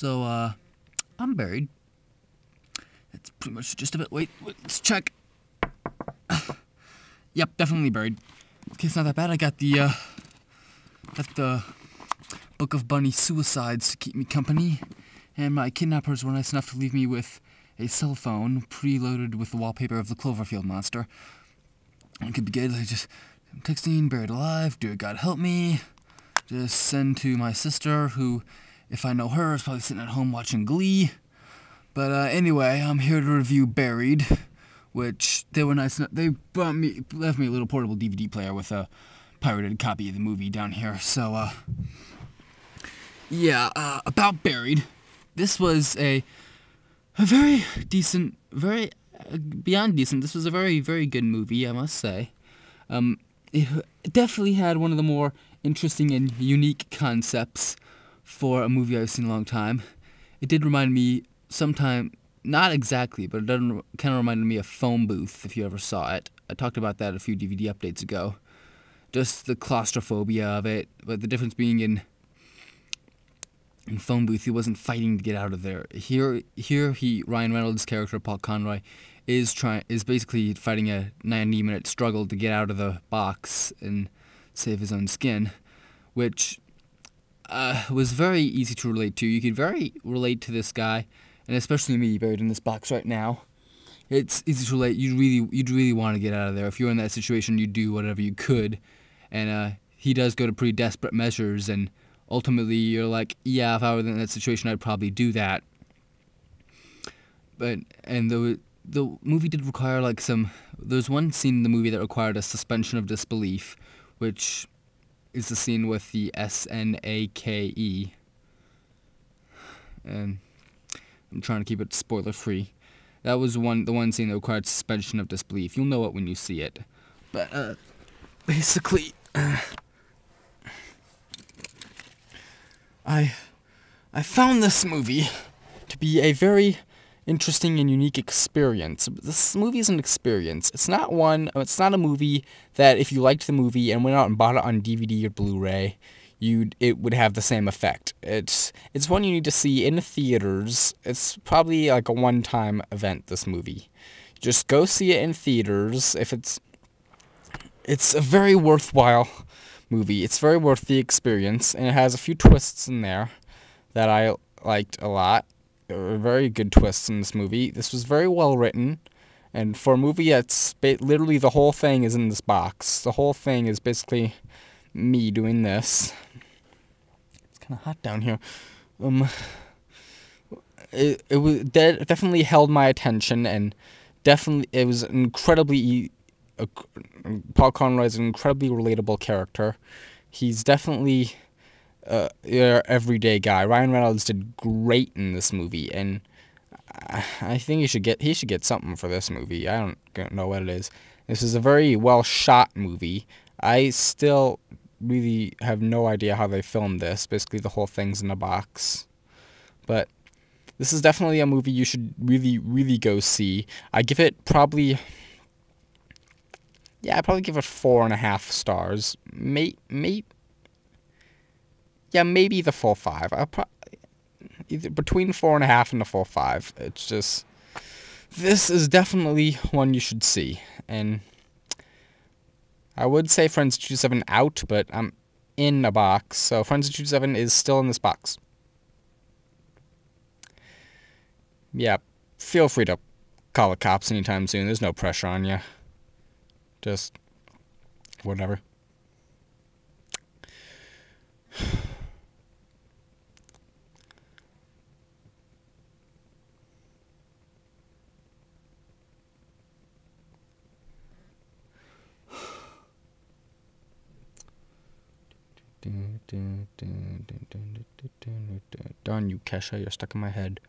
So, I'm buried. That's pretty much the gist of it. Wait, let's check. Yep, definitely buried. Okay, it's not that bad. I got the Book of Bunny Suicides to keep me company, and my kidnappers were nice enough to leave me with a cell phone preloaded with the wallpaper of the Cloverfield monster. It could be good. I just texting, buried alive, dear God help me. Just send to my sister, who, if I know her, is probably sitting at home watching Glee. But anyway, I'm here to review Buried, which they were nice enough. They left me a little portable DVD player with a pirated copy of the movie down here. So yeah, about Buried. This was a very decent, very beyond decent. This was a very, very good movie, I must say. It definitely had one of the more interesting and unique concepts for a movie I've seen in a long time. It did remind me sometime, not exactly, but it kind of reminded me of Phone Booth, if you ever saw it. I talked about that a few DVD updates ago. Just the claustrophobia of it, but the difference being in Phone Booth, he wasn't fighting to get out of there. Here, Ryan Reynolds' character, Paul Conroy, is basically fighting a 90-minute struggle to get out of the box and save his own skin, which was very easy to relate to. You could very relate to this guy, and especially me, buried in this box right now. It's easy to relate. You'd really want to get out of there. If you're in that situation, you'd do whatever you could, and he does go to pretty desperate measures, and ultimately you're like, yeah, if I were in that situation, I'd probably do that. But the movie did require there's one scene in the movie that required a suspension of disbelief, which is the scene with the Snake, and I'm trying to keep it spoiler free. That was the one scene that required suspension of disbelief. You'll know it when you see it. But basically, I found this movie to be a very interesting and unique experience. This movie is an experience. It's not a movie that if you liked the movie and went out and bought it on DVD or Blu-ray, it would have the same effect. It's one you need to see in theaters. It's probably like a one-time event, this movie. Just go see it in theaters. It's a very worthwhile movie. It's very worth the experience, and it has a few twists in there that I liked a lot. There were very good twists in this movie. This was very well written, and for a movie that's literally the whole thing is in this box. The whole thing is basically me doing this. It's kind of hot down here. It definitely held my attention, and definitely it was incredibly. Paul Conroy is an incredibly relatable character. He's definitely your everyday guy. Ryan Reynolds did great in this movie, and I think he should get something for this movie. I don't know what it is. This is a very well shot movie. I still really have no idea how they filmed this. Basically, the whole thing's in a box, but this is definitely a movie you should really, really go see. I give it probably. Yeah, I'd probably give it 4.5 stars. Maybe the full 5. I'll either between 4.5 and a full 5. It's just, this is definitely one you should see. And I would say Friends 27 out, but I'm in a box, so Friends 27 is still in this box. Yeah, feel free to call the cops anytime soon. There's no pressure on you. Just whatever. Darn you, Kesha, you're stuck in my head.